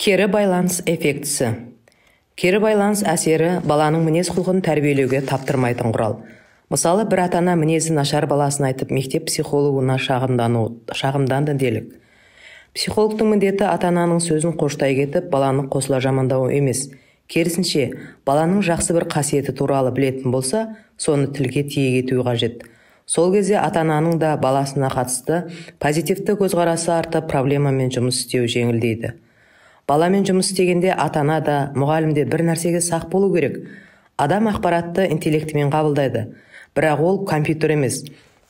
Кері байланыс эффектісі. Кері байланыс әсері баланың мінез құлқын тәрбиелеуге таптырмайтын құрал. Мысалы, бір ата-ана мінезі нашар баласын айтып, мектеп психологына шағымданды делік. Психологтың міндеті ата-ананың сөзін қоштай кетіп, баланы қосыла жамандау емес. Керісінше, баланың жақсы бір қасиеті туралы білетін болса, соны тілге тиек ету қажет. Сол кезде ата-ананың да баласына қатысты позитивті көзқарасы артып, проблемамен жұмыс істеу жеңілдейді. Баламен жұмыс істегенде ата-ана да, мұғалім де бір нәрсеге сақ болу керек. Адам ақпаратты интеллектімен қабылдайды, бірақ ол компьютер емес.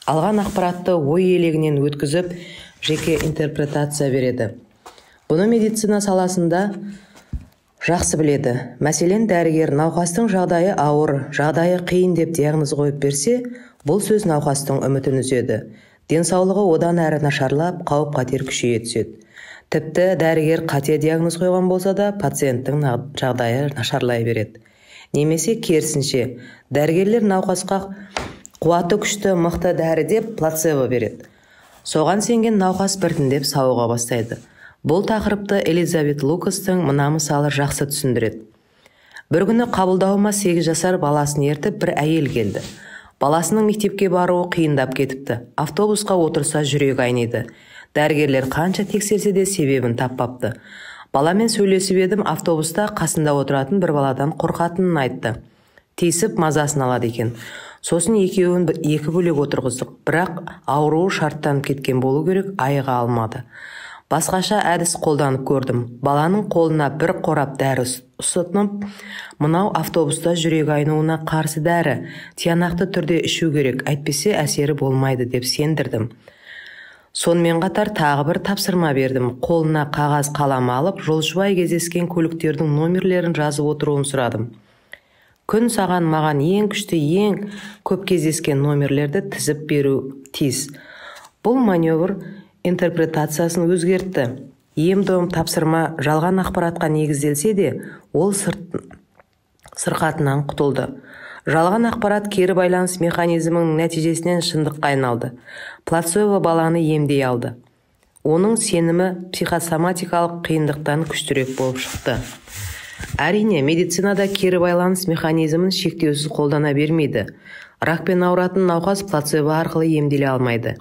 Алған ақпаратты ой елегінен өткізіп, жеке интерпретация береді. Бұны медицина саласында жақсы біледі. Мәселен, дәрігер науқастың жағдайы ауыр, жағдайы қиын деп диагноз қойып берсе, бұл сөз науқастың үмітін үзеді. Денсаулығы одан әрі нашарлап, қауіп-қатер күшейе түседі. Тіпті дәрігер қате диагноз қойған болса да, пациенттің жағдайы нашарлай береді. Немесе керісінше, дәрігерлер науқасқа қуаты күшті мықты дәрі деп плацебо береді. Соған сенген науқас біртіндеп сауыға бастайды. Бұл тақырыпты Элизабет Лукастың мына мысалы жақсы түсіндіреді. Бір күні қабылдауыма 8 жасар баласын ертіп бір әйел келді. Баласының мектепке баруы қиындап кетіпті. Автобусқа отырса жүрегі айниды. Дәрігерлер қанша тексерсе де себебін таппапты. Баламен сөйлесіп едім, автобуста қасында отыратын бір баладан қорқатынын айтты. Тиісіп мазасын алады екен. Сосын екеуін екі бөлек отырғыздық, бірақ ауруы шарттанып кеткен болу керек, айыға алмады. Басқаша әдіс қолданып көрдім. Баланың қолына бір қорап дәрі ұсынып, мынау автобуста жүрек айнуына қарсы дәрі, тиянақты түрде ішу керек, әйтпесе әсері болмайды деп сендірдім. Сонымен қатар тағы бір тапсырма бердім. Қолына қағаз қалам алып, жолшыбай кездескен көліктердің номерлерін жазып отыруын сұрадым. Күн саған маған ең күшті, ең көп кездескен номерлерді тізіп беру тиіс. Бұл маневр интерпретациясын өзгертті. Ем-дом тапсырма жалған ақпаратқа негізделсе де, ол сырқатынан құтылды. Жалған ақпарат кері байланыс механизмінің нәтижесінен шындыққа айналды. Плацебо баланы емдей алды. Оның сенімі психосоматикалық қиындықтан күштірек болып шықты. Әрине, медицинада кері байланыс механизмін шектеусіз қолдана бермейді. Ракпен ауыратын науқас плацебо арқылы емделе алмайды.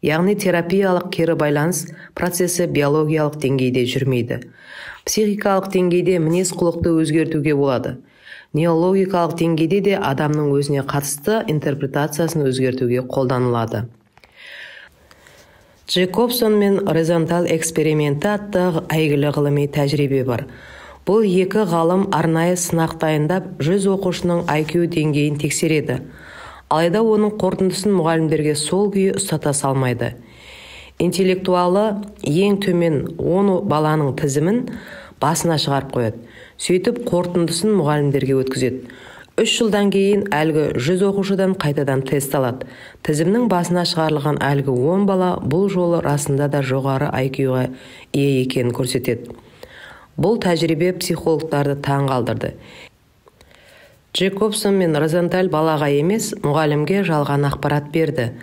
Яғни терапиялық кері байланыс процесі биологиялық деңгейде жүрмейді. Психикалық деңгейде мінез құлықты өзгертуге болады. Неологикалық деңгейде де адамның өзіне қатысты интерпретациясын өзгертуге қолданылады. Джекобсон мен Розенталь эксперименті атты әйгілі ғылыми тәжірибе бар. Бұл екі ғалым арнайы сынақ дайындап 100 оқушының IQ деңгейін тексереді. Алайда оның қорытындысын мұғалімдерге сол күйі ұстата салмайды. Интеллектуалы ең төмен 10 баланың тізімін басына шығарып қояды. Сөйтіп қорытындысын мұғалімдерге өткізеді. 3 жылдан кейін әлгі 100 оқушыдан қайтадан тест алады. Тізімнің басына шығарылған әлгі 10 бала бұл жолы расында да жоғары IQ-ға ие екенін көрсетеді. Бұл тәжірибе психологтарды таң қалдырды. Джекобсон мен Розенталь балаға емес, мұғалімге жалған ақпарат берді.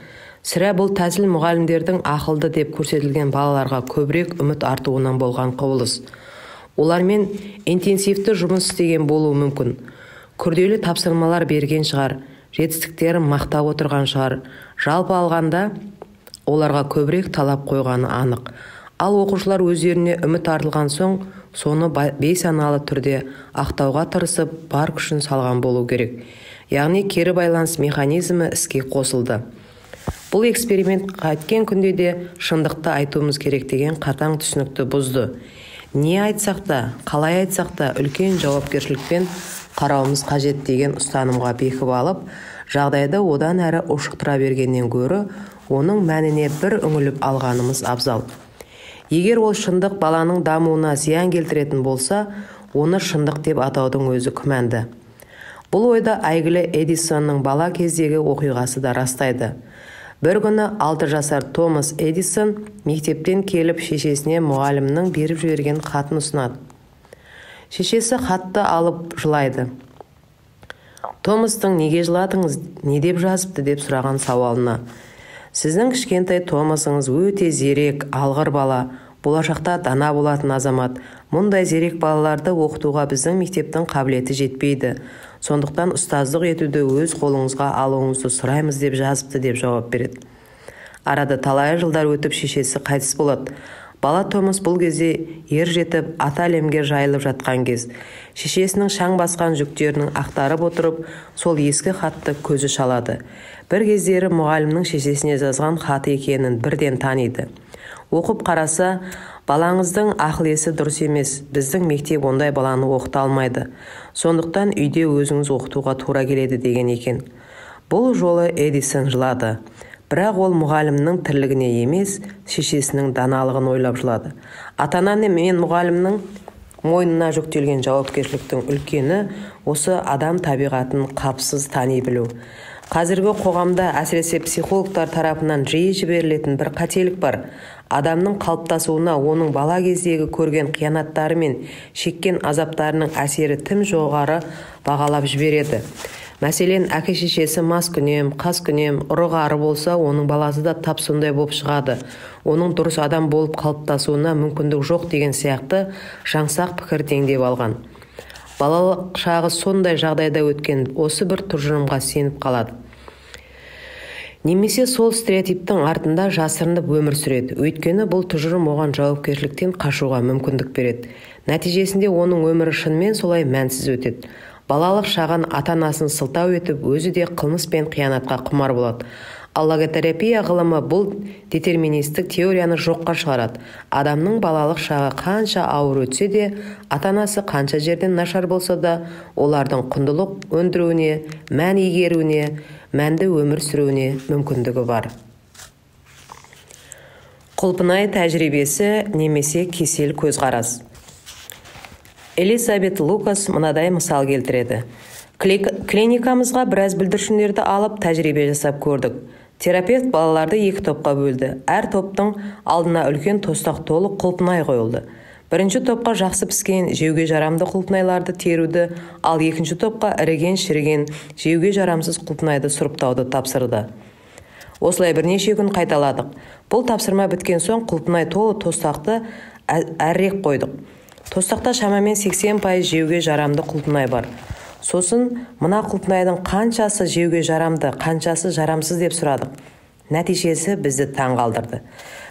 Сірә бұл тәсіл мұғалімдердің ақылды деп көрсетілген балаларға көбірек үміт артуынан болған құбылыс. Олармен интенсивті жұмыс істеген болуы мүмкін. Күрделі тапсырмалар берген шығар, жетістіктерін мақтап отырған шығар. Жалпы алғанда оларға көбірек талап қойғаны анық. Ал оқушылар өздеріне үміт артылған соң, соны бейсаналы түрде ақтауға тырысып, бар күшін салған болу керек. Яғни кері байланыс механизмі іске қосылды. Бұл эксперимент қайткен күнде де шындықты айтуымыз керек деген қатаң түсінікті бұзды. Не айтсақ та, қалай айтсақ та үлкен жауапкершілікпен қарауымыз қажет деген ұстанымға бекіп алып, жағдайды одан әрі ушықтыра бергеннен гөрі, оның мәніне бір үңіліп алғанымыз абзал. Егер ол шындық баланың дамуына зиян келтіретін болса, оны шындық деп атаудың өзі күмәнді. Бұл ойда әйгілі Эдисонның бала кездегі оқиғасы да растайды. Бір күні 6 жасар Томас Эдисон мектептен келіп шешесіне мұғалімнің беріп жіберген хатын ұсынады. Шешесі хатты алып жылайды. Томастың неге жыладыңыз, не деп жазыпты деп сұраған сауалына. Сіздің кішкентай Томасыңыз өте зерек, алғыр бала. болашақта дана болатын азамат. Мұндай зерек балаларды оқытуға біздің мектептің қабілеті жетпейді. Сондықтан ұстаздық етуді өз қолыңызға алуыңызды сұраймыз деп жазыпты деп жауап береді. Арада талай жылдар өтіп шешесі қайтыс болады. Бала Томас бұл кезде ер жетіп, ата әлемге жайылып жатқан кез. Шешесінің шаң басқан жүктерінің ақтарып отырып, сол ескі хатты көзі шалады. Бір кездері мұғалімнің шешесіне жазған хаты екенін бірден таниды. Оқып қараса, балаңыздың ақыл есі дұрыс емес, біздің мектеп ондай баланы оқыта алмайды. Сондықтан үйде өзіңіз оқытуға тура келеді деген екен. Бұл жолы Эдисон жылады. Бірақ ол мұғалімнің тірлігіне емес, шешесінің даналығын ойлап жылады. Ата-ана мен мұғалімнің мойнына жүктелген жауапкершіліктің үлкені осы адам табиғатын қапсыз тани білу. Қазіргі қоғамда әсіресе психологтар тарапынан жиі жіберілетін бір қателік бар. Адамның қалыптасуына оның бала кездегі көрген қиянаттары мен шеккен азаптарының әсері тым жоғары бағалап жібереді. Мәселен, әке-шешесі маскүнем, қаскүнем, ұры-қары болса, оның баласы да тап сондай болып шығады. Оның дұрыс адам болып қалыптасуына мүмкіндік жоқ деген сияқты жаңсақ пікір деңдеп алған. Балалық шағы сондай жағдайда өткен осы бір тұжырымға сеніп қалады. Немесе сол стереотиптің артында жасырынып өмір сүреді. Өйткені бұл тұжырым оған жауапкершіліктен қашуға мүмкіндік береді. Нәтижесінде оның өмірі шынымен солай мәнсіз өтеді. Балалық шағын ата-анасын сылтау етіп, өзі де қылмыс пен қиянатқа құмар болады. Ал логотерапия ғылымы бұл детерминистік теорияны жоққа шығарады. Адамның балалық шағы қанша ауыр өтсе де, ата-анасы қанша жерден нашар болса да, олардың құндылық өндіруіне, мән игеруіне, мәнді өмір сүруіне мүмкіндігі бар. Құлпынай тәжірибесі немесе кесел көзқарас. Элизабет Лукас мынадай мысал келтіреді. Клиникамызға біраз бүлдіршіндерді алып тәжірибе жасап көрдік. Терапевт балаларды екі топқа бөлді. Әр топтың алдына үлкен тостақ толы құлпынай қойылды. Бірінші топқа жақсы піскен, жеуге жарамды құлпынайларды теруді, ал екінші топқа іріген, шіріген, жеуге жарамсыз құлпынайды сұрыптауды тапсырды. Осылай бірнеше күн қайталадық. Бұл тапсырма біткен соң құлпынай толы тостақты әрірек қойдық. Тостақта шамамен 80% жеуге жарамды құлпынай бар. Сосын мына құлпынайдың қаншасы жеуге жарамды, қаншасы жарамсыз деп сұрадық. Нәтижесі бізді таңғалдырды.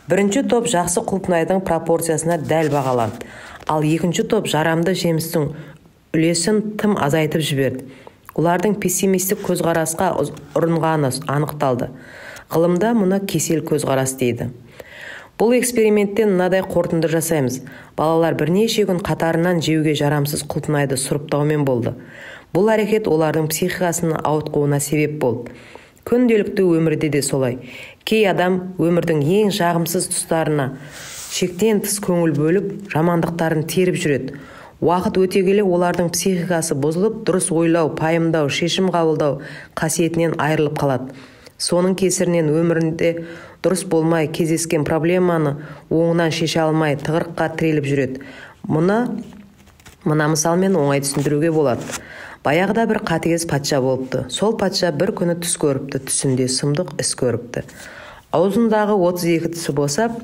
Бірінші топ жақсы құлпынайдың пропорциясына дәл бағаланды. Ал екінші топ жарамды жемістің үлесін тым азайтып жіберді. Олардың пессимистік көзқарасқа ұрынғаны анықталды. Ғылымда мұны кесел көзқарас дейді. Бұл эксперименттен мынадай қорытынды жасаймыз. Балалар бірнеше күн қатарынан жеуге жарамсыз құлпынайды сұрыптаумен болды. Бұл әрекет олардың психикасының ауытқуына себеп болды. Күнделікті өмірде де солай. Кей адам өмірдің ең жағымсыз тұстарына шектен тыс көңіл бөліп, жамандықтарын теріп жүреді. Уақыт өте келе олардың психикасы бұзылып, дұрыс ойлау, пайымдау, шешім қабылдау қасиетінен айырылып қалады. Соның кесірінен өмірінде дұрыс болмай, кездескен проблеманы оңынан шеше алмай, тығырыққа тіреліп жүреді. Мына мысалмен оңай түсіндіруге болады. Баяғыда бір қатыгез патша болыпты. Сол патша бір күні түс көріпті, түсінде сұмдық іс көріпті. Аузындағы 32 тісі босап,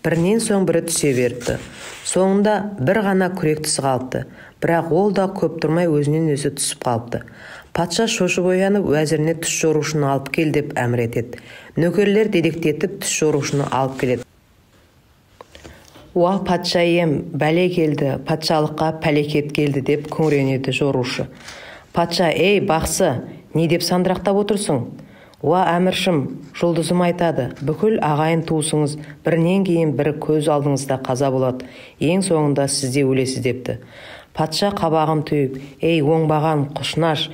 бірінен соң бірі түсе беріпті. Соңында бір ғана күрек тісі қалыпты. Бірақ ол да көп тұрмай өзінен өзі түсіп қалыпты. Патша шошып оянып, уәзіріне түс жорушыны алып кел деп әмір етеді. Нөкерлер дедектетіп түс жорушыны алып келеді. Уа патшайым, бәле келді, патшалыққа пәлекет келді деп күңіренеді жорушы. Патша, ей бақсы, не деп сандырақтап отырсың? Уа әміршім, жұлдызым айтады, бүкіл ағайын туысыңыз бірінен кейін бірі көз алдыңызда қаза болады, ең соңында сізде өлесіз депті. Патша қабағын түйіп, ей оңбаған құшнаш,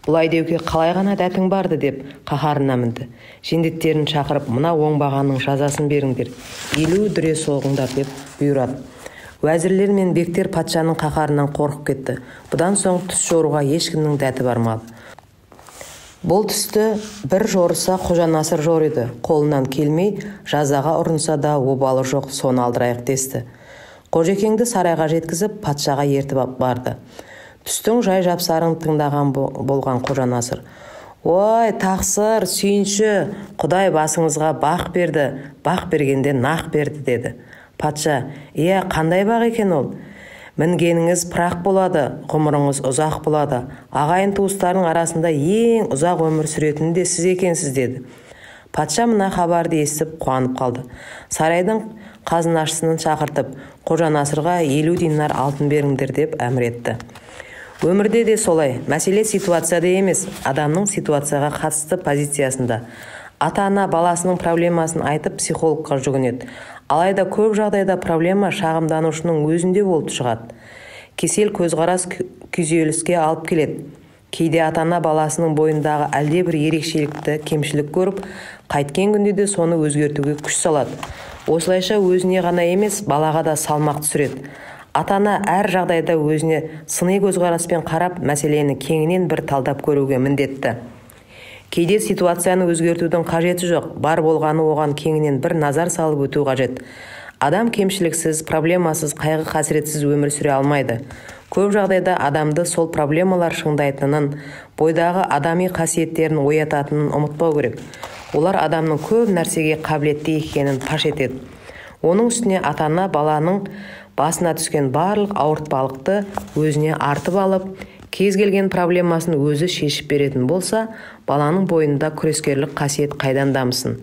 бұлай деуге қалай ғана дәтің барды деп қаһарына мінді. Жендеттерін шақырып, мына оңбағанның жазасын беріңдер, 50 дүре соғыңдар деп бұйырады. Уәзірлер мен бектер патшаның қаһарынан қорқып кетті. Бұдан соң түс жоруға ешкімнің дәті бармады. Бұл түсті бір жорыса Қожанасыр жориды. Қолынан келмей, жазаға ұрынса да обалы жоқ, соны алдырайық десті. Қожекеңді сарайға жеткізіп, патшаға ертіп барды. Түстің жай жапсарын тыңдаған болған Қожанасыр: «Ой, тақсыр, сүйінші, Құдай басыңызға бақ берді, бақ бергенде нақ берді» деді. Патша: «Иә, қандай бақ екен ол? Мінгеніңіз пырақ болады, ғұмырыңыз ұзақ болады. Ағайын туыстардың арасында ең ұзақ өмір сүретіні де сіз екенсіз», деді. Патша мына хабарды естіп қуанып қалды. Сарайдың қазынашысын шақыртып, Қожанасырға 50 динар алтын беріңдер деп әмір етті. Өмірде де солай, мәселе ситуацияда емес, адамның ситуацияға қатысты позициясында. Ата-ана баласының проблемасын айтып психологқа жүгінеді. Алайда көп жағдайда проблема шағымданушының өзінде болып шығады. Кесел көзқарас күйзеліске алып келеді. Кейде ата-ана баласының бойындағы әлдебір ерекшелікті кемшілік көріп, қайткен күнде де соны өзгертуге күш салады. Осылайша өзіне ғана емес, балаға да салмақ түсіреді. Ата-ана әр жағдайда өзіне сыни көзқараспен қарап, мәселені кеңінен бір талдап көруге міндетті. Кейде ситуацияны өзгертудің қажеті жоқ, бар болғаны оған кеңінен бір назар салып өту қажет. Адам кемшіліксіз, проблемасыз, қайғы-қасіретсіз өмір сүре алмайды. Көп жағдайда адамды сол проблемалар шыңдайтынын, бойдағы адами қасиеттерін оятатынын ұмытпау керек. Олар адамның көп нәрсеге қабілетті екенін паш етеді. Оның үстіне ата-ана баланың басына түскен барлық ауыртпалықты өзіне артып алып, кез келген проблемасын өзі шешіп беретін болса, баланың бойында күрескерлік қасиет қайдан дамысын?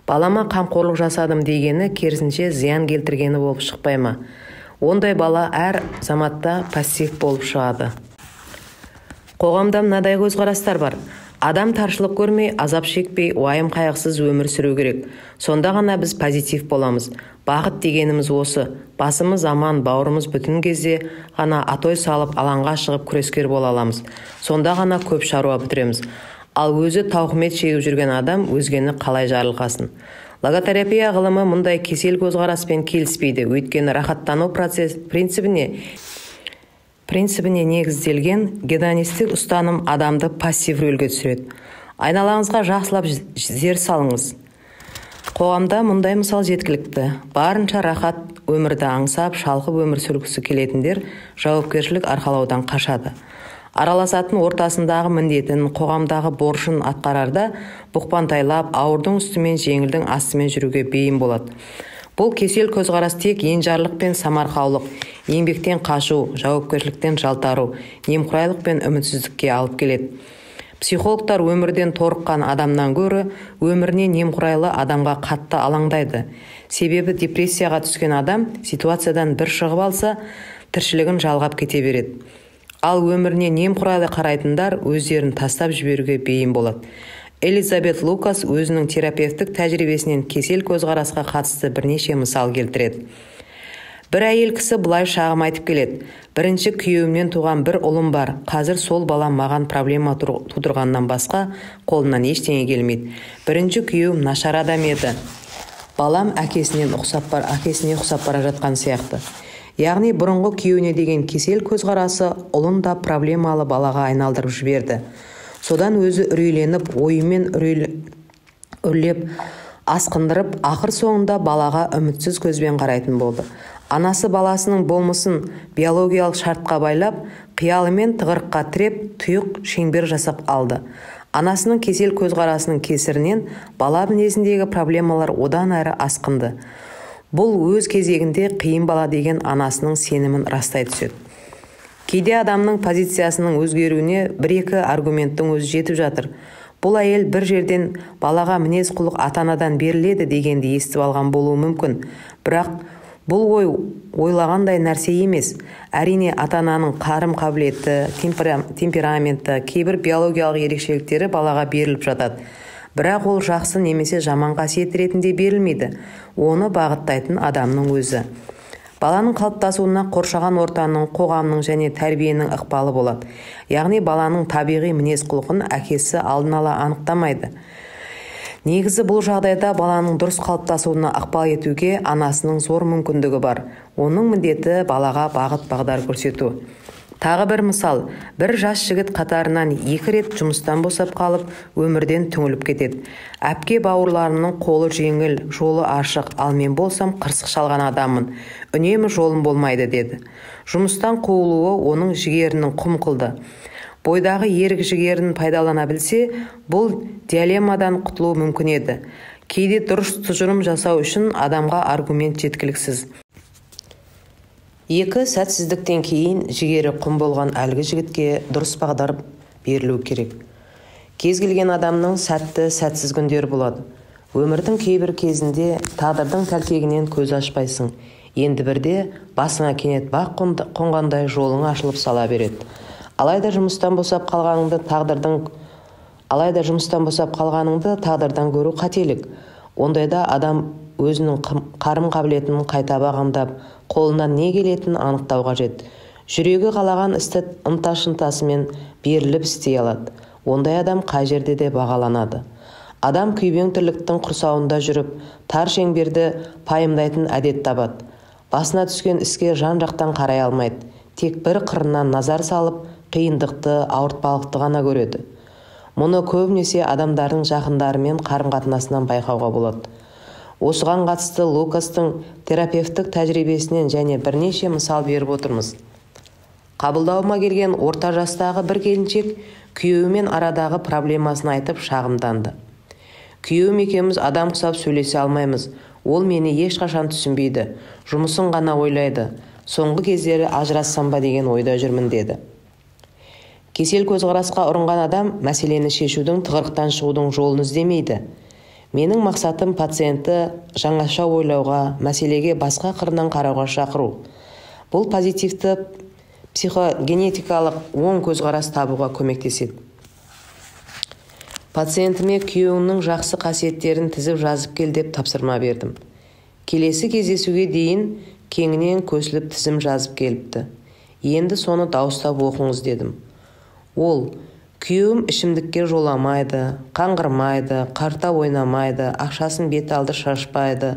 Балама қамқорлық жасадым дегені керісінше зиян келтіргені болып шықпай ма? Ондай бала әр заматта пассив болып шығады. Қоғамда мынадай көзқарастар бар. Адам таршылық көрмей, азап шекпей, уайым қайғысыз өмір сүру керек. Сонда ғана біз позитив боламыз. Бақыт дегеніміз осы. Басымыз аман, бауырымыз бүтін кезде ғана атой салып, алаңға шығып күрескер бола аламыз. Сонда ғана көп шаруа бітіреміз. Ал өзі тауқымет шегіп жүрген адам өзгені қалай жарылқасын? Логотерапия ғылымы мұндай кесел көзқараспен келіспейді. Өйткені рахаттану принцибіне негізделген гедонистік ұстаным адамды пассив рөлге түсіреді. Айналаңызға жақсылап зер салыңыз. Қоғамда мұндай мысал жеткілікті. Барынша рахат өмірді аңсап, шалқып өмір сүргісі келетіндер жауапкершілік арқалаудан қашады. Араласатын ортасындағы міндетін, қоғамдағы борышын атқарарда бұқпантайлап, ауырдың үстімен, жеңілдің астымен жүруге бейім болады. Бұл кесел көзқарас тек енжарлық пен самарқаулық, еңбектен қашу, жауапкершіліктен жалтару, немқұрайлық пен үмітсіздікке алып келеді. Психологтар өмірден торыққан адамнан гөрі өміріне немқұрайлы адамға қатты алаңдайды. Себебі депрессияға түскен адам ситуациядан бір шығып алса, тіршілігін жалғап кете береді. Ал өміріне немқұрайлы қарайтындар өздерін тастап жіберуге бейім болады. Элизабет Лукас өзінің терапевтік тәжірибесінен кесел көзқарасқа қатысты бірнеше мысал келтіреді. Бір әйел кісі бұлай шағым айтып келеді. Бірінші күйеуімнен туған бір ұлым бар. Қазір сол бала маған проблема тудырғаннан басқа қолынан ештеңе келмейді. Бірінші күйеуім нашар адам еді. Балам әкесіне ұқсап бара жатқан сияқты. Яғни бұрынғы күйеуіне деген кесел көзқарасы ұлын да проблемалы балаға айналдырып жіберді. Содан өзі үрейленіп, ойымен үрлеп, асқындырып, ақыр соңында балаға үмітсіз көзбен қарайтын болды. Анасы баласының болмысын биологиялық шартқа байлап, қиялымен тығырыққа тіреп, тұйық шеңбер жасап алды. Анасының кесел көзқарасының кесірінен бала мінезіндегі проблемалар одан әрі асқынды. Бұл өз кезегінде қиын бала деген анасының сенімін растай түседі. Кейде адамның позициясының өзгеруіне бір-екі аргументтің өзі жетіп жатыр. Бұл әйел бір жерден балаға мінез құлық ата-анадан беріледі дегенді естіп алған болуы мүмкін. Бірақ бұл ойлағандай нәрсе емес. Әрине ата-ананың қарым-қабілеті, темпераменті, кейбір биологиялық ерекшеліктері балаға беріліп жатады. Бірақ ол жақсы немесе жаман қасиет ретінде берілмейді. Оны бағыттайтын адамның өзі. Баланың қалыптасуына қоршаған ортаның, қоғамның және тәрбиенің ықпалы болады. Яғни баланың табиғи мінез құлқын әкесі алдын ала анықтамайды. Негізі бұл жағдайда баланың дұрыс қалыптасуына ықпал етуге анасының зор мүмкіндігі бар. Оның міндеті балаға бағыт-бағдар көрсету. Тағы бір мысал, бір жас жігіт қатарынан 2 рет жұмыстан босап қалып, өмірден түңіліп кетеді. Әпке бауырларының қолы жеңіл, жолы ашық, ал мен болсам қырсық шалған адаммын. Үнемі жолым болмайды деді. Жұмыстан қуылуы оның жігерінің құм қылды. Бойдағы ерік жігерін пайдалана білсе, бұл дилеммадан құтылу мүмкін еді. Кейде дұрыс тұжырым жасау үшін адамға аргумент жеткіліксіз. 2 сәтсіздіктен кейін жігері құм болған әлгі жігітке дұрыс бағдар берілу керек. Кез келген адамның сәтті, сәтсіз күндері болады. Өмірдің кейбір кезінде тағдырдың тәлкегінен көз ашпайсың. Енді бірде басыңа кенет бақ қонғандай жолың ашылып сала береді. Алайда жұмыстан босап қалғаныңды тағдырдан көру қателік. Ондайда адам өзінің қарым-қабілетін қайта бағамдап, қолынан не келетінін анықтау қажет. Жүрегі қалаған істі ынта-шынтасымен беріліп істей алады. Ондай адам қай жерде де бағаланады. Адам күйбең тірліктің құрсауында жүріп, тар шеңберді пайымдайтын әдет табады. Басына түскен іске жан-жақтан қарай алмайды. Тек бір қырынан назар салып, қиындықты, ауыртпалықты ғана көреді. Мұны көбінесе адамдардың жақындарымен қарым-қатынасынан байқауға болады. Осыған қатысты Лукастың терапевтік тәжірибесінен және бірнеше мысал беріп отырмыз. Қабылдауыма келген орта жастағы бір келіншек күйеуімен арадағы проблемасын айтып шағымданды. Күйеуім екеуміз адам құсап сөйлесе алмаймыз. Ол мені ешқашан түсінбейді. Жұмысын ғана ойлайды. Соңғы кездері ажырассам ба деген ойда жүрмін деді. Кесел көзқарасқа ұрынған адам мәселені шешудің, тығырықтан шығудың жолын іздемейді. Менің мақсатым пациентті жаңаша ойлауға, мәселеге басқа қырынан қарауға шақыру. Бұл позитивті психогенетикалық оң көзқарас табуға көмектеседі. Пациентіме күйеуінің жақсы қасиеттерін тізіп жазып кел деп тапсырма бердім. Келесі кездесуге дейін кеңінен көсіліп тізім жазып келіпті. Енді соны дауыстап оқыңыз дедім. Ол: күйеуім ішімдікке жоламайды, қаңғырмайды, қарта ойнамайды, ақшасын бет алды шашпайды,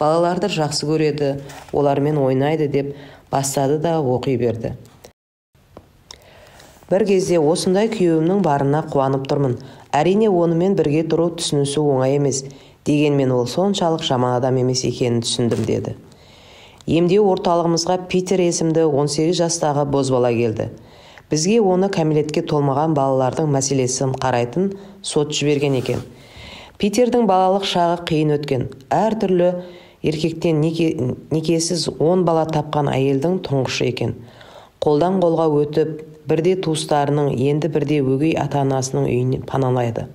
балаларды жақсы көреді, олармен ойнайды деп бастады да оқи берді. Бір кезде осындай күйеуімнің барына қуанып тұрмын. Әрине онымен бірге тұру түсінісу оңай емес. Дегенмен ол соншалық жаман адам емес екенін түсіндім деді. Емдеу орталығымызға Питер есімді 18 жастағы бозбала келді. Бізге оны кәмелетке толмаған балалардың мәселесін қарайтын сот жіберген екен. Питердің балалық шағы қиын өткен. Әртүрлі еркектен некесіз 10 бала тапқан әйелдің тұңғышы екен. Қолдан қолға өтіп, бірде туыстарының, енді бірде өгей ата-анасының үйіне паналайды.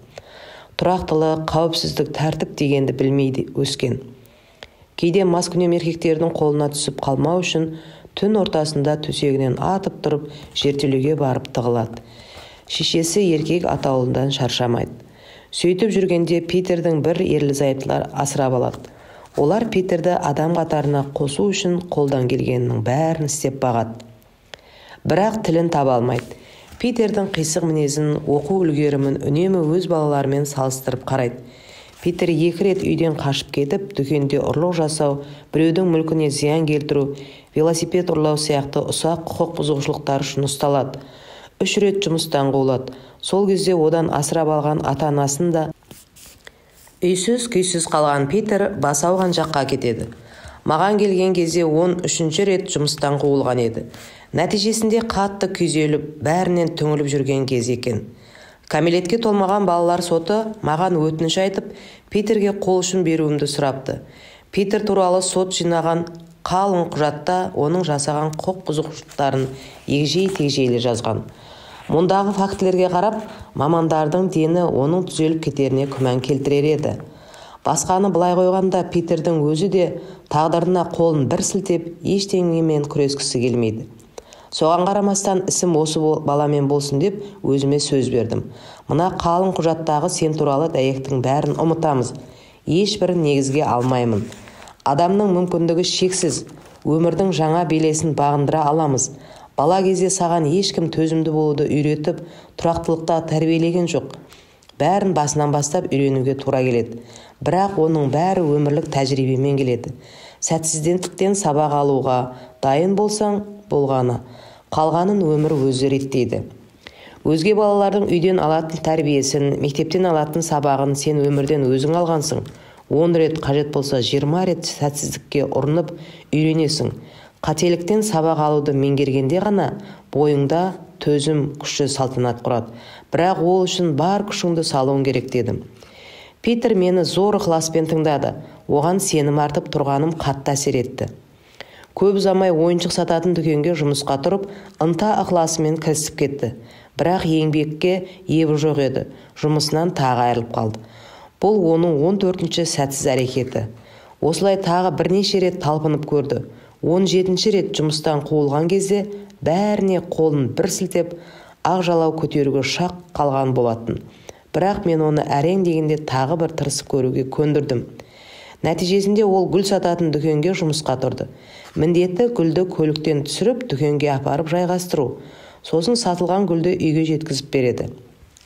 Тұрақтылық, қауіпсіздік, тәртіп дегенді білмейді өскен. Кейде маскүнем еркектердің қолына түсіп қалмау үшін түн ортасында төсегінен атып тұрып жертөлеге барып тығылады. Шешесі еркек атаулыдан шаршамайды. Сөйтіп жүргенде Питердің бір ерлі-зайыптылар асырап алады. Олар Питерді адам қатарына қосу үшін қолдан келгеннің бәрін істеп бағады. Бірақ тілін таба алмайды. Питердің қисық мінезін, оқу үлгерімін үнемі өз балаларымен салыстырып қарайды. Питер 2 рет үйден қашып кетіп, дүкенде ұрлық жасау, біреудің мүлкіне зиян келтіру, велосипед ұрлау сияқты ұсақ құқық бұзушылықтар үшін ұсталады. 3 рет жұмыстан қуылады. Сол кезде одан асырап алған ата-анасын да үйсіз-күйсіз қалған Питер басы ауған жаққа кетеді. Маған келген кезде 13 рет жұмыстан қуылған еді. Нәтижесінде қатты күйзеліп, бәрінен түңіліп жүрген кез екен. Кәмелетке толмаған балалар соты маған өтініш айтып, Питерге қол ұшын беруімді сұрапты. Питер туралы сот жинаған қалың құжатта оның жасаған құқық бұзушылықтарын егжей-тегжейлі жазған. Мұндағы фактілерге қарап, мамандардың дені оның түзеліп кетеріне күмән келтірер еді. Басқаны былай қойғанда, Питердің өзі де тағдырына қолын бір сілтеп, ештеңемен күрескісі келмейді. Соған қарамастан ісім осы баламен болсын деп өзіме сөз бердім. Мына қалың құжаттағы сен туралы дәйектің бәрін ұмытамыз. Ешбірін негізге алмаймын. Адамның мүмкіндігі шексіз. Өмірдің жаңа белесін бағындыра аламыз. Бала кезде саған ешкім төзімді болуды үйретіп, тұрақтылықта тәрбиелеген жоқ. Бәрін басынан бастап үйренуге тура келеді. Бірақ оның бәрі өмірлік тәжірибемен келеді. Сәтсіздіктен сабақ алуға дайын болсаң болғаны, қалғанын өмір өзі реттейді. Өзге балалардың үйден алатын тәрбиесін, мектептен алатын сабағын сен өмірден өзің алғансың. 10 рет, қажет болса 20 рет сәтсіздікке ұрынып үйренесің. Қателіктен сабақ алуды меңгергенде ғана бойыңда төзім күші салтанат құрады. Бірақ ол үшін бар күшіңді салуың керек дедім. Питер мені зор ықыласпен тыңдады. Оған сенім артып тұрғаным қатты әсер етті. Көп ұзамай ойыншық сататын дүкенге жұмысқа тұрып, ынта ықыласымен кірісіп кетті. Бірақ еңбекке ебі жоқ еді. Жұмысынан тағы айырылып қалды. Бұл оның 14-ші сәтсіз әрекеті. Осылай тағы бірнеше рет талпынып көрді. 17-ші рет жұмыстан қуылған кезде бәріне қолын бір сілтеп, ақ жалау көтеруге шақ қалған болатын. Бірақ мен оны әрең дегенде тағы бір тырысып көруге көндірдім. Нәтижесінде ол гүл сататын дүкенге жұмысқа тұрды. Міндеті гүлді көліктен түсіріп, дүкенге апарып жайғастыру. Сосын сатылған гүлді үйге жеткізіп береді.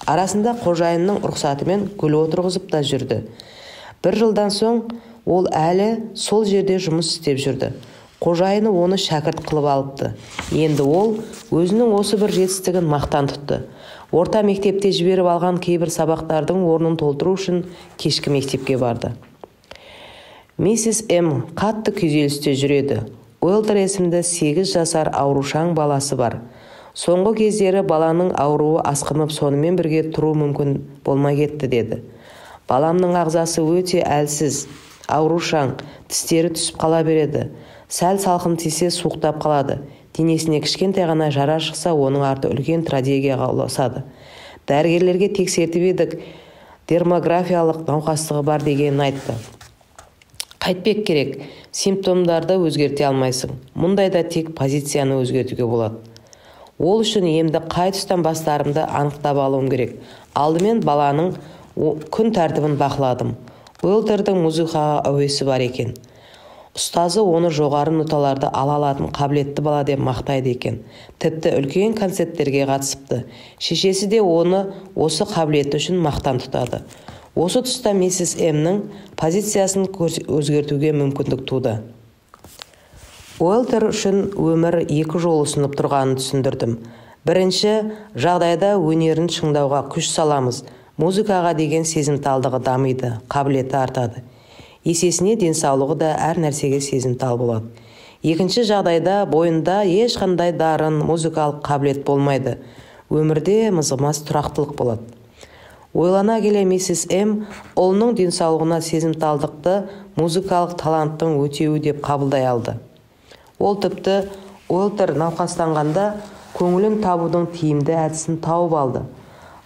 Арасында қожайынның рұқсатымен гүл отырғызып та жүрді. Бір жылдан соң ол әлі сол жерде жұмыс істеп жүрді. Қожайыны оны шәкірт қылып алыпты. Енді ол өзінің осы бір жетістігін мақтан тұтты. Орта мектепте жіберіп алған кейбір сабақтардың орнын толтыру үшін кешкі мектепке барды. Миссис М. қатты күйзелісте жүреді. Уэлтер есімді 8 жасар аурушаң баласы бар. Соңғы кездері баланың ауруы асқынып, сонымен бірге тұру мүмкін болмай кетті деді. Баламның ағзасы өте әлсіз, аурушаң, тістері түсіп қала береді. Сәл салқын тисе суықтап қалады. Денесіне кішкентай ғана жара шықса, оның арты үлкен трагедияға ұласады. Дәрігерлерге тексертіп едік, дермографиялық науқастығы бар дегенін айтты. Қайтпек керек, симптомдарды өзгерте алмайсың. Мұндайда тек позицияны өзгертуге болады. Ол үшін емді қай тұстан бастарымды анықтап алуым керек. Алдымен баланың күн тәртібін бақыладым. Уэлтердің музыкаға әуесі бар екен. Ұстазы оны жоғары ноталарды ала алатын қабілетті бала деп мақтайды екен. Тіпті үлкен концерттерге қатысыпты. Шешесі де оны осы қабілеті үшін мақтан тұтады. Осы тұста миссис М.ның позициясын өзгертуге мүмкіндік туды. Уэлтер үшін өмір 2 жол ұсынып тұрғанын түсіндірдім. Бірінші жағдайда өнерін шыңдауға күш саламыз. Музыкаға деген сезімталдығы дамиды, қабілеті артады. Есесіне денсаулығы да әр нәрсеге сезімтал болады. Екінші жағдайда бойында ешқандай дарын, музыкалық қабілет болмайды. Өмірде мызғымас тұрақтылық болады. Ойлана келе миссис М. ұлының денсаулығына сезімталдықты музыкалық таланттың өтеуі деп қабылдай алды. Ол тіпті Уэлтер науқастанғанда көңілін табудың тиімді әдісін тауып алды.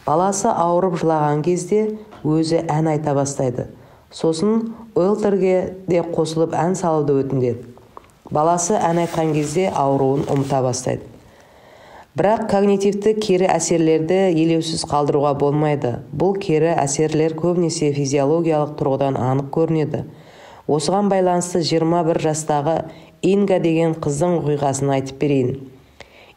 Баласы ауырып жылаған кезде өзі ән айта бастайды. Сосын Уэлтерге де қосылып ән салуды өтіндеді. Баласы ән айтқан кезде ауруын ұмыта бастайды. Бірақ когнитивті кері әсерлерді елеусіз қалдыруға болмайды. Бұл кері әсерлер көбінесе физиологиялық тұрғыдан анық көрінеді. Осыған байланысты 21 жастағы Инга деген қыздың оқиғасын айтып берейін.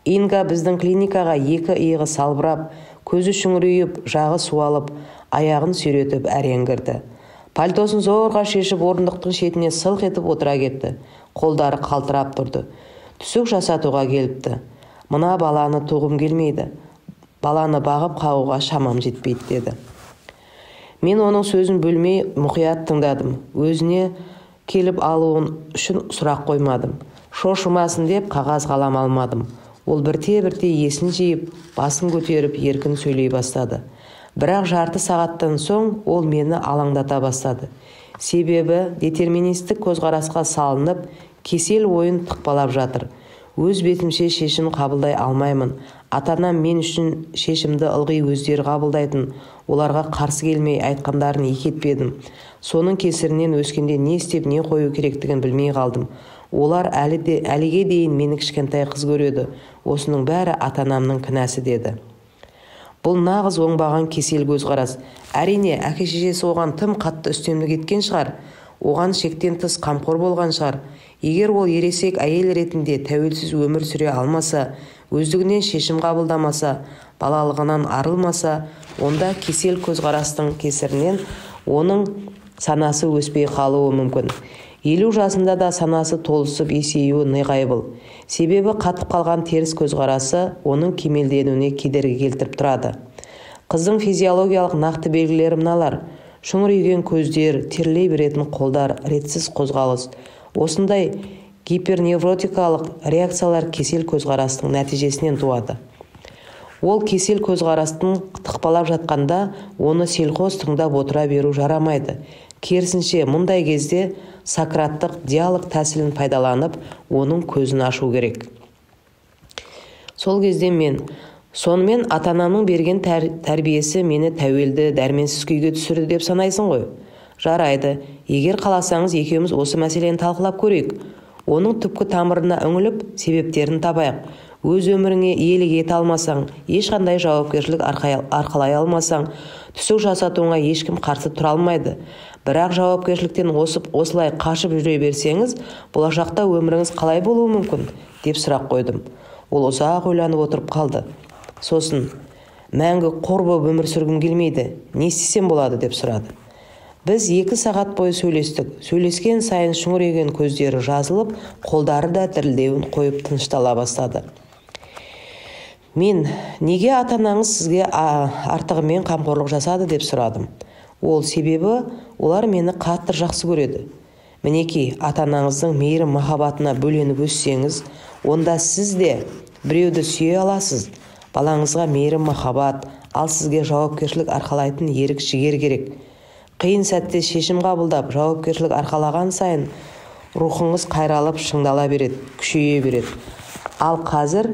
Инга біздің клиникаға 2 иығы салбырап, көзі шүңірейіп, жағы суалып, аяғын сүйретіп әрең кірді. Пальтосын зорға шешіп, орындықтың шетіне сылқ етіп отыра кетті. Қолдары қалтырап тұрды. Түсік жасатуға келіпті. Мына баланы туғым келмейді. Баланы бағып қағуға шамам жетпейді деді. Мен оның сөзін бөлмей мұқият тыңдадым. Өзіне келіп алуын үшін сұрақ қоймадым. Шошымасын деп қағаз қалам алмадым. Ол бірте-бірте есін жиып, басын көтеріп, еркін сөйлей бастады. Бірақ жарты сағаттан соң ол мені алаңдата бастады. Себебі детерминистік көзқарасқа салынып, кесел ойын тықпалап жатыр. Өз бетімше шешім қабылдай алмаймын. Ата-анам мен үшін шешімді ылғи өздері қабылдайтын. Оларға қарсы келмей айтқандарын екетпедім. Соның кесірінен өскенде не істеп не қою керектігін білмей қалдым. Олар әліге дейін мені кішкентай қыз көреді. Осының бәрі ата-анамның кінәсі деді. Бұл нағыз оңбаған кесел көзқарас. Әрине, әке-шешесі оған тым қатты үстемдік еткен шығар. Оған шектен тыс қамқор болған шығар. Егер ол ересек әйел ретінде тәуелсіз өмір сүре алмаса, өздігінен шешім қабылдамаса, балалығынан арылмаса, онда кесел көзқарастың кесірінен оның санасы өспей қалуы мүмкін. 50 жасында да санасы толысып есеюі неғайбыл. Себебі қатып қалған теріс көзқарасы оның кемелденуіне кедергі келтіріп тұрады. Қыздың физиологиялық нақты белгілері мыналар: шүңірейген көздер, терлей беретін қолдар, ретсіз қозғалыс. Осындай гиперневротикалық реакциялар кесел көзқарастың нәтижесінен туады. Ол кесел көзқарастың тықпалап жатқанда оны селқос тыңдап отыра беру жарамайды. Керісінше, мұндай кезде сократтық диалог тәсілін пайдаланып, оның көзін ашу керек. Сол кезде сонымен ата-анамның берген тәрбиесі мені тәуелді, дәрменсіз күйге түсірді деп санайсың ғой. Жарайды, егер қаласаңыз екеуміз осы мәселені талқылап көрейік. Оның түпкі тамырына үңіліп, себептерін табайық. Өз өміріңе иелік ете алмасаң, ешқандай жауапкершілік арқалай алмасаң, түсік жасатуыңа ешкім қарсы тұра алмайды. Бірақ жауапкершіліктен осылай қашып жүре берсеңіз, болашақта өміріңіз қалай болуы мүмкін, деп сұрақ қойдым. Ол ұзақ ойланып отырып қалды. Сосын, мәңгі қор болып өмір сүргім келмейді, не істесем болады, деп сұрады. Біз 2 сағат бойы сөйлестік. Сөйлескен сайын шүңірейген көздері жазылып, қолдары да дірілдеуін қойып тыныштала бастады. Мен, неге ата-анаңыз сізге артығымен қамқорлық жасады деп сұрадым. Ол себебі олар мені қатты жақсы көреді. Мінекей, ата-анаңыздың мейірім махаббатына бөленіп өссеңіз, онда сіз де біреуді сүйе аласыз. Балаңызға мейірім махаббат, ал сізге жауапкершілік арқалайтын ерік жігер керек. Қиын сәтте шешім қабылдап, жауапкершілік арқалаған сайын рухыңыз қайралып, шыңдала береді, күшейе береді. Ал қазір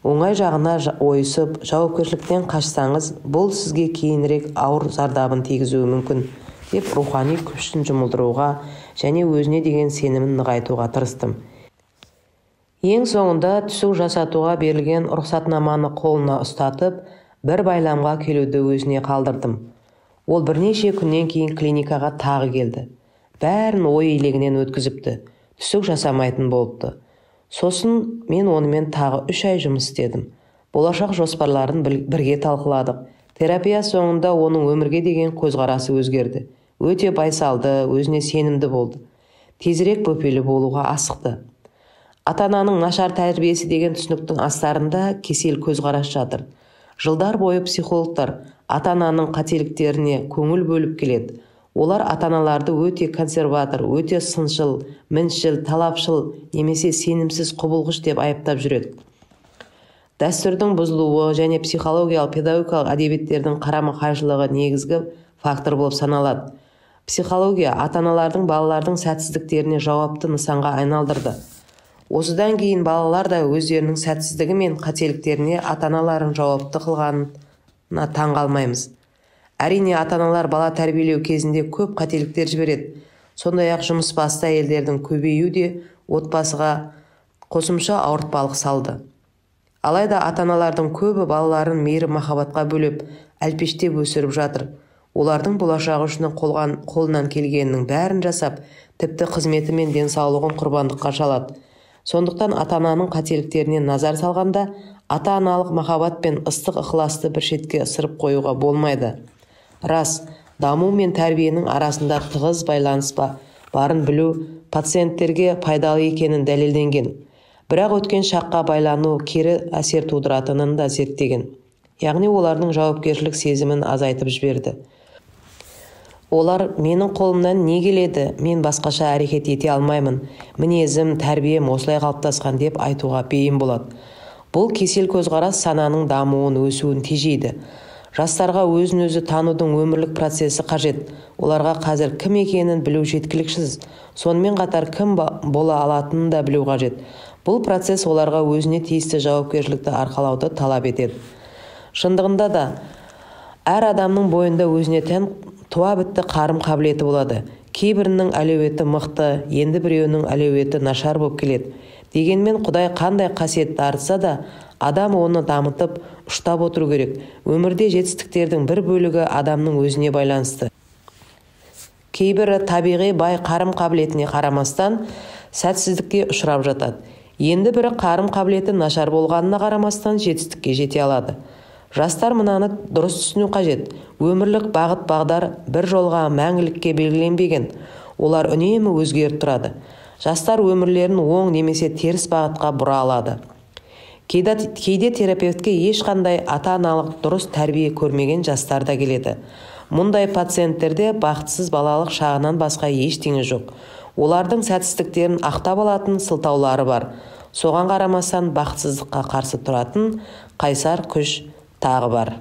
оңай жағына ойысып, жауапкершіліктен қашсаңыз, бұл сізге кейінірек ауыр зардабын тигізуі мүмкін, деп рухани күшін жұмылдыруға және өзіне деген сенімін нығайтуға тырыстым. Ең соңында түсік жасатуға берілген рұқсатнаманы қолына ұстатып, бір байламға келуді өзіне қалдырдым. Ол бірнеше күннен кейін клиникаға тағы келді. Бәрін ой елегінен өткізіпті. Түсік жасамайтын болыпты. Сосын мен онымен тағы 3 ай жұмыс істедім. Болашақ жоспарларын бірге талқыладық. Терапия соңында оның өмірге деген көзқарасы өзгерді. Өте байсалды, өзіне сенімді болды. Тезірек бөпелі болуға асықты. Ата-ананың нашар тәрбиесі деген түсініктің астарында кесел көзқарас жатыр. Жылдар бойы психологтар ата-ананың қателіктеріне көңіл бөліп келеді. Олар ата-аналарды өте консерватор, өте сыншыл, міншіл, талапшыл, немесе сенімсіз құбылғыш деп айыптап жүреді. Дәстүрдің бұзылуы және психологиялық педагогикалық әдебиеттердің қарама-қайшылығы негізгі фактор болып саналады. Психология ата-аналардың балалардың сәтсіздіктеріне жауапты нысанға айналдырды. Осыдан кейін балалар да өздерінің сәтсіздігі мен қателіктеріне ата-аналарын жауапты қылғанына таң қалмаймыз. Әрине, ата-аналар бала тәрбиелеу кезінде көп қателіктер жібереді. Сондай-ақ жұмыс басты әйелдердің көбеюі де отбасыға қосымша ауыртпалық салды. Алайда ата-аналардың көбі балаларын мейірім махаббатқа бөлеп, әлпештеп өсіріп жатыр. Олардың болашағы үшін қолынан келгенінің бәрін жасап, тіпті қызметі мен денсаулығын құрбандыққа шалады. Сондықтан ата-ананың қателіктеріне назар салғанда, ата-аналық махаббат пен ыстық ықыласты бір шетке ысырып қоюға болмайды. Рас, даму мен тәрбиенің арасында тығыз байланыс барын білу пациенттерге пайдалы екенін дәлелденген. Бірақ өткен шаққа байлану кері әсер тудыратынын да зерттеген. Яғни олардың жауапкершілік сезімін азайтып жіберді. Олар менің қолымнан не келеді, мен басқаша әрекет ете алмаймын, мінезім, тәрбием осылай қалыптасқан деп айтуға бейім болады. Бұл кесел көзқарас сананың дамуын, өсуін тежейді. Жастарға өзін-өзі танудың өмірлік процесі қажет. Оларға қазір кім екенін білу жеткіліксіз. Сонымен қатар кім бола алатынын да білу қажет. Бұл процесс оларға өзіне тиісті жауапкершілікті арқалауды талап етеді. Шындығында да, әр адамның бойында өзіне тән туа бітті қарым қабілеті болады. Кейбірінің әлеуеті мықты, енді біреуінің әлеуеті нашар болып келеді. Дегенмен Құдай қандай қасиетті артса да, адам оны дамытып, ұштап отыру керек. Өмірде жетістіктердің бір бөлігі адамның өзіне байланысты. Кейбірі табиғи бай қарым қабілетіне қарамастан сәтсіздікке ұшырап жатады. Енді бірі қарым қабілеті нашар болғанына қарамастан жетістікке жете алады. Жастар мұнаны дұрыс түсіну қажет. Өмірлік бағыт-бағдар бір жолға мәңгілікке белгіленбеген. Олар үнемі өзгеріп тұрады. Жастар өмірлерін оң немесе теріс бағытқа бұра алады. Кейде терапевтке ешқандай ата-аналық дұрыс тәрбие көрмеген жастар да келеді. Мұндай пациенттерде бақытсыз балалық шағынан басқа ештеңе жоқ. Олардың сәтсіздіктерін ақтап алатын сылтаулары бар. Соған қарамастан бақытсыздыққа қарсы тұратын қайсар күш тағы бар.